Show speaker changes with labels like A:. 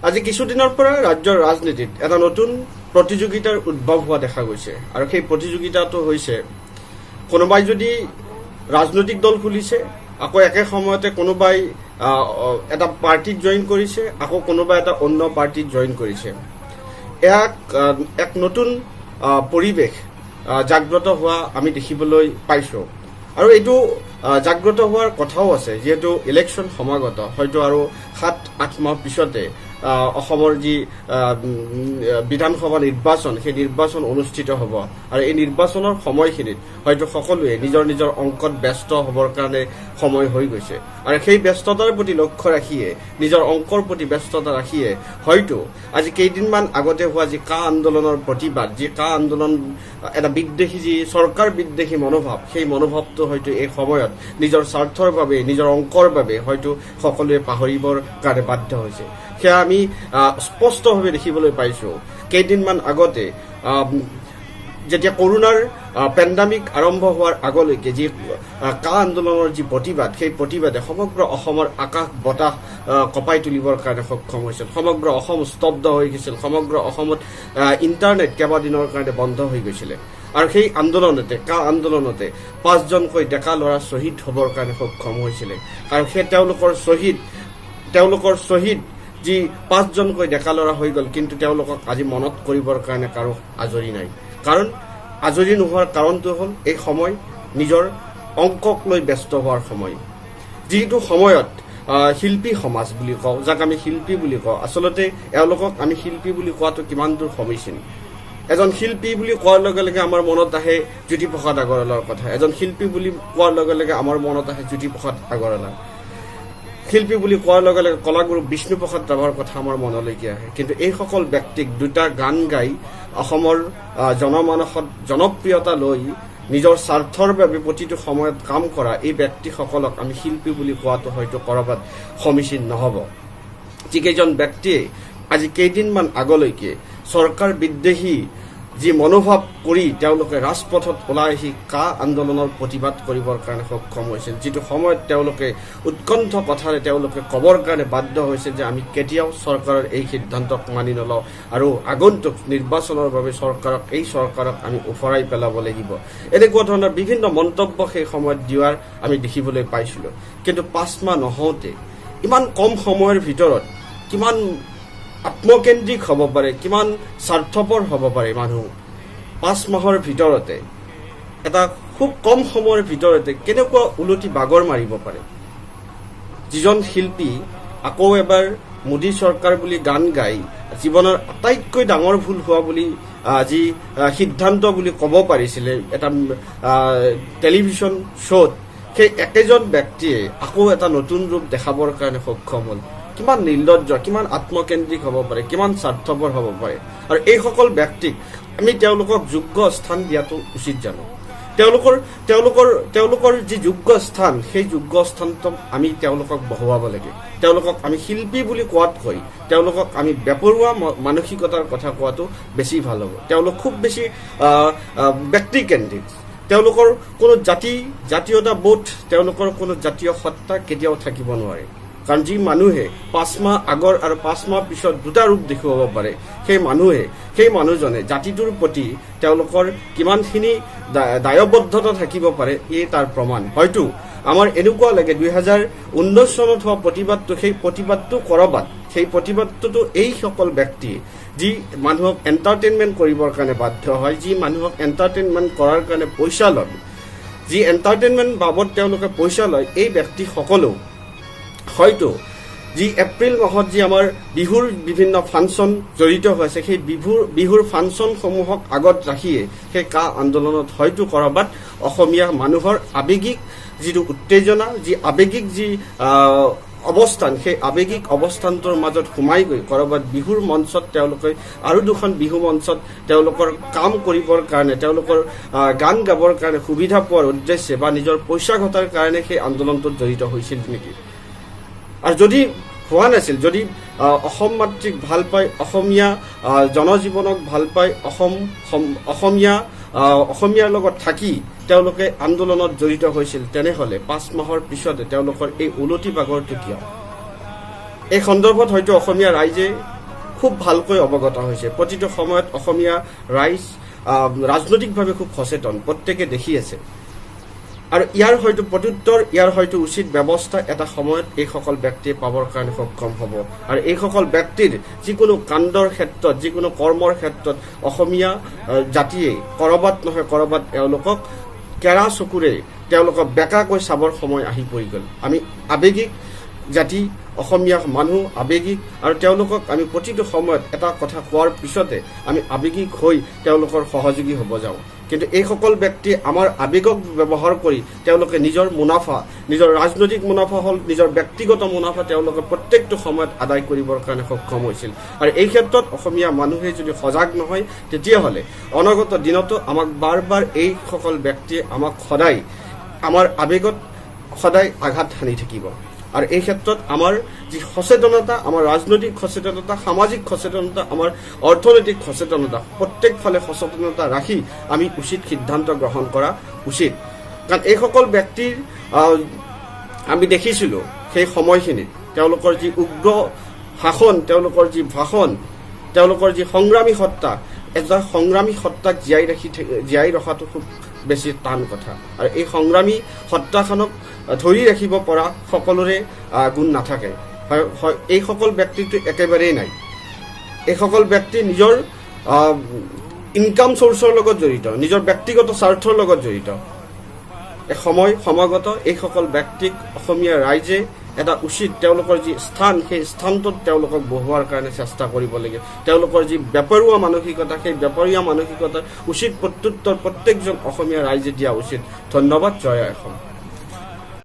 A: আজি কিছুদিনৰ পৰা ৰাজ্যৰ ৰাজনীতিত এটা নতুন প্ৰতিযোগিতাৰ উদ্ভৱ হোৱা দেখা গৈছে আৰু সেই প্ৰতিযোগিতাটো হৈছে কোনোবাই যদি ৰাজনৈতিক দল খুলিছে আকৌ একে সময়তে কোনোবাই এটা পাৰ্টিত জইন কৰিছে আকৌ কোনোবাই এটা অন্য পাৰ্টিত জইন কৰিছে এক নতুন পৰিৱেশ জাগ্ৰত হোৱা আমি দেখিবলৈ পাইছো আৰু এইটো জাগ্ৰত হোৱাৰ কথাও আছে যিহেতু ইলেকশ্যন সমাগত হয়তো আৰু 7-8 মাহ পিছতে অসমৰ যি বিধানসভা নিৰ্বাচন সেই নিৰ্বাচন অনুষ্ঠিত হ'ব আৰু এই নিৰ্বাচনৰ সময়খিনিত হয়তো সকলোৱে নিজৰ নিজৰ অংকত ব্যস্ত হ'বৰ কাৰণে সময় হৈ গৈছে আৰু সেই ব্যস্ততাৰ প্ৰতি লক্ষ্য ৰাখিয়ে নিজৰ অংকৰ প্ৰতি ব্যস্ততা ৰাখিয়ে হয়তো আজি কেইদিনমান আগতে হোৱা যি কা আন্দোলনৰ প্ৰতিবাদ যি কা আন্দোলন এটা বিদ্বেষী যি চৰকাৰ বিদ্বেষী মনোভাৱ সেই মনোভাৱটো হয়তো এই সময়ত নিজৰ স্বাৰ্থৰ বাবে নিজৰ অংকৰ বাবে হয়তো সকলোৱে পাহৰিবৰ কাৰণে বাধ্য হৈছে সেয়া আমি স্পষ্টভাৱে দেখিবলৈ পাইছো কেইদিনমান আগতে যেতিয়া কৰোনাৰ পেণ্ডামিক আৰম্ভ হোৱাৰ আগলৈকে যি কা আন্দোলনৰ যি প্ৰতিবাদ সেই প্ৰতিবাদে সমগ্ৰ অসমৰ আকাশ বতাহ কঁপাই তুলিবৰ কাৰণে সক্ষম হৈছিল সমগ্ৰ অসম স্তব্ধ হৈ গৈছিল সমগ্ৰ অসমত ইণ্টাৰনেট কেইবাদিনৰ কাৰণে বন্ধ হৈ গৈছিলে আৰু সেই আন্দোলনতে কা আন্দোলনতে 5জনকৈ ডেকা ল'ৰা শ্বহীদ হ'বৰ কাৰণে সক্ষম হৈছিলে আৰু সেই তেওঁলোকৰ শ্বহীদ যি 5জনকৈ ডেকা ল'ৰা হৈ গ'ল কিন্তু তেওঁলোকক আজি মনত কৰিবৰ কাৰণে কাৰো আজৰি নাই কাৰণ আজৰি নোহোৱাৰ কাৰণটো হ'ল এই সময় নিজৰ অংকক লৈ ব্যস্ত হোৱাৰ সময় যিটো সময়ত শিল্পী সমাজ বুলি কওঁ যাক আমি শিল্পী বুলি কওঁ আচলতে এওঁলোকক আমি শিল্পী বুলি কোৱাটো কিমান দূৰ সমীচীন এজন শিল্পী বুলি কোৱাৰ লগে লগে আমাৰ মনত আহে জ্যোতিপ্ৰসাদ আগৰৱালাৰ কথা এজন শিল্পী বুলি কোৱাৰ লগে লগে আমাৰ মনত আহে জ্যোতিপ্ৰসাদ আগৰৱালা শিল্পী বুলি কোৱাৰ লগে লগে কলাগুৰু বিষ্ণুপ্ৰসাদ ৰাভাৰ কথা আমাৰ মনলৈকে আহে কিন্তু এইসকল ব্যক্তিক দুটা গান গাই অসমৰ জনমানসত জনপ্ৰিয়তা লৈ নিজৰ স্বাৰ্থৰ বাবে প্ৰতিটো সময়ত কাম কৰা এই ব্যক্তিসকলক আমি শিল্পী বুলি কোৱাটো হয়তো কৰবাত সমীচীন নহ'ব যিকেইজন ব্যক্তিয়ে আজি কেইদিনমান আগলৈকে চৰকাৰ বিদ্বেষী যি মনোভাৱ কৰি তেওঁলোকে ৰাজপথত ওলাই আহি কা আন্দোলনৰ প্ৰতিবাদ কৰিবৰ কাৰণে সক্ষম হৈছিল যিটো সময়ত তেওঁলোকে উৎকণ্ঠ কথাৰে তেওঁলোকে ক'বৰ কাৰণে বাধ্য হৈছে যে আমি কেতিয়াও চৰকাৰৰ এই সিদ্ধান্তক মানি নলওঁ আৰু আগন্তুক নিৰ্বাচনৰ বাবে এই চৰকাৰক আমি উফৰাই পেলাব লাগিব এনেকুৱা ধৰণৰ বিভিন্ন মন্তব্য সেই সময়ত দিয়াৰ আমি দেখিবলৈ পাইছিলোঁ কিন্তু 5 মাহ নহওঁতে ইমান কম সময়ৰ ভিতৰত কিমান আত্মকেন্দ্ৰিক হ'ব পাৰে কিমান স্বাৰ্থপৰ হ'ব পাৰে মানুহ 5 মাহৰ ভিতৰতে এটা খুব কম সময়ৰ ভিতৰতে কেনেকুৱা উলটি বাগৰ মাৰিব পাৰে যিজন শিল্পী আকৌ এবাৰ মোদী চৰকাৰ বুলি গান গাই জীৱনৰ আটাইতকৈ ডাঙৰ ভুল হোৱা বুলি যি সিদ্ধান্ত বুলি ক'ব পাৰিছিলে এটা টেলিভিছন শ্ব'ত সেই একেজন ব্যক্তিয়ে আকৌ এটা নতুন ৰূপ দেখাবৰ কাৰণে সক্ষম হ'ল কিমান নিৰ্লজ্জ কিমান আত্মকেন্দ্ৰিক হ'ব পাৰে কিমান স্বাৰ্থপৰ হ'ব পাৰে আৰু এইসকল ব্যক্তিক আমি তেওঁলোকক যোগ্য স্থান দিয়াটো উচিত জানো তেওঁলোকৰ যি যোগ্য স্থান সেই যোগ্য স্থানটো আমি তেওঁলোকক বহুৱাব লাগে তেওঁলোকক আমি শিল্পী বুলি কোৱাতকৈ তেওঁলোকক আমি বেপৰোৱা মানসিকতাৰ কথা কোৱাটো বেছি ভাল হ'ব তেওঁলোক খুব বেছি ব্যক্তিকেন্দ্ৰিক তেওঁলোকৰ কোনো জাতীয়তা বোধ তেওঁলোকৰ কোনো জাতীয় সত্তা কেতিয়াও থাকিব নোৱাৰে কাৰণ যি মানুহে 5 মাহ আগৰ আৰু 5 মাহ পিছত দুটা ৰূপ দেখুৱাব পাৰে সেই মানুহজনে জাতিটোৰ প্ৰতি তেওঁলোকৰ কিমানখিনি দায়বদ্ধতা থাকিব পাৰে এই তাৰ প্ৰমাণ হয়তো আমাৰ এনেকুৱা লাগে 2019 চনত হোৱা প্ৰতিবাদটো সেই প্ৰতিবাদটো কৰবাত সেই প্ৰতিবাদটোতো এইসকল ব্যক্তি যি মানুহক এণ্টাৰটেইনমেণ্ট কৰিবৰ কাৰণে বাধ্য হয় যি মানুহক এণ্টাৰটেইনমেণ্ট কৰাৰ কাৰণে পইচা লয় যি এণ্টাৰটেইনমেণ্ট বাবদ তেওঁলোকে পইচা লয় এই ব্যক্তিসকলো হয়তো যি এপ্ৰিল মাহত যি আমাৰ বিহুৰ বিভিন্ন ফাংচন জড়িত হৈছে সেই বিহুৰ ফাংচনসমূহক আগত ৰাখিয়ে সেই কা আন্দোলনত হয়তো কৰবাত অসমীয়া মানুহৰ আৱেগিক যিটো উত্তেজনা যি আৱেগিক যি অৱস্থান সেই আৱেগিক অৱস্থানটোৰ মাজত সোমাই গৈ কৰবাত বিহুৰ মঞ্চত তেওঁলোকে আৰু দুখন বিহু মঞ্চত তেওঁলোকৰ কাম কৰিবৰ কাৰণে তেওঁলোকৰ গান গাবৰ কাৰণে সুবিধা পোৱাৰ উদ্দেশ্যে বা নিজৰ পইচা ঘটাৰ কাৰণে সেই আন্দোলনটোত জড়িত হৈছিল নেকি আৰু যদি হোৱা নাছিল যদি অসম মাতৃক ভাল পাই অসমীয়া জনজীৱনক ভাল পাই অসমীয়াৰ লগত থাকি তেওঁলোকে আন্দোলনত জড়িত হৈছিল তেনেহলে 5 মাহৰ পিছতে তেওঁলোকৰ এই উলটি বাগৰটো কিয় এই সন্দৰ্ভত হয়তো অসমীয়া ৰাইজে খুব ভালকৈ অৱগত হৈছে। প্ৰতিটো সময়ত অসমীয়া ৰাইজ ৰাজনৈতিকভাৱে খুব সচেতন, প্ৰত্যেকে দেখি আছে। আৰু ইয়াৰ হয়তো প্ৰত্যুত্তৰ, ইয়াৰ হয়তো উচিত ব্যৱস্থা এটা সময়ত এইসকল ব্যক্তিয়ে পাবৰ কাৰণে সক্ষম হ'ব। আৰু এইসকল ব্যক্তিৰ যিকোনো কাণ্ডৰ ক্ষেত্ৰত, যিকোনো কৰ্মৰ ক্ষেত্ৰত অসমীয়া জাতিয়ে ক'ৰবাত নহয় ক'ৰবাত এওঁলোকক কেৰা চকুৰে তেওঁলোকক বেকাকৈ চাবৰ সময় আহি পৰি গ'ল। আমি আৱেগিক জাতি, অসমীয়া মানুহ আৱেগিক, আৰু তেওঁলোকক আমি প্ৰতিটো সময়ত এটা কথা কোৱাৰ পিছতে আমি আৱেগিক হৈ তেওঁলোকৰ সহযোগী হ'ব যাওঁ। কিন্তু এইসকল ব্যক্তিয়ে আমাৰ আৱেগক ব্যৱহাৰ কৰি তেওঁলোকে নিজৰ মুনাফা, নিজৰ ৰাজনৈতিক মুনাফা হ'ল, নিজৰ ব্যক্তিগত মুনাফা তেওঁলোকে প্ৰত্যেকটো সময়ত আদায় কৰিবৰ কাৰণে সক্ষম হৈছিল। আৰু এই ক্ষেত্ৰত অসমীয়া মানুহে যদি সজাগ নহয়, তেতিয়াহ'লে অনাগত দিনতো আমাক বাৰ বাৰ এইসকল ব্যক্তিয়ে আমাক সদায় আমাৰ আৱেগত সদায় আঘাত সানি থাকিব। আৰু এই ক্ষেত্ৰত আমাৰ যি সচেতনতা, আমাৰ ৰাজনৈতিক সচেতনতা, সামাজিক সচেতনতা, আমাৰ অৰ্থনৈতিক সচেতনতা, প্ৰত্যেক ফালে সচেতনতা ৰাখি আমি উচিত সিদ্ধান্ত গ্ৰহণ কৰা উচিত। কাৰণ এইসকল ব্যক্তিৰ আমি দেখিছিলোঁ সেই সময়খিনিত তেওঁলোকৰ যি উগ্ৰ শাসন, তেওঁলোকৰ যি ভাষণ, তেওঁলোকৰ যি সংগ্ৰামী সত্তা, এটা সংগ্ৰামী সত্তাক জীয়াই ৰখাটো খুব বেছি টান কথা। আৰু এই সংগ্ৰামী সত্তাখনক ধৰি ৰাখিব পৰা সকলোৰে গুণ নাথাকে। এইসকল ব্যক্তিটো একেবাৰেই নাই। এইসকল ব্যক্তি নিজৰ ইনকাম চ'ৰ্চৰ লগত জড়িত, নিজৰ ব্যক্তিগত স্বাৰ্থৰ লগত জড়িত। সময় সমাগত এইসকল ব্যক্তিক অসমীয়া ৰাইজে এটা উচিত তেওঁলোকৰ যি স্থান, সেই স্থানটোত তেওঁলোকক বহোৱাৰ কাৰণে চেষ্টা কৰিব লাগে। তেওঁলোকৰ যি বেপৰুৱা মানসিকতা, সেই বেপৰুৱা মানসিকতাৰ উচিত প্ৰত্যুত্তৰ প্ৰত্যেকজন অসমীয়া ৰাইজে দিয়া উচিত। ধন্যবাদ। জয় অসম।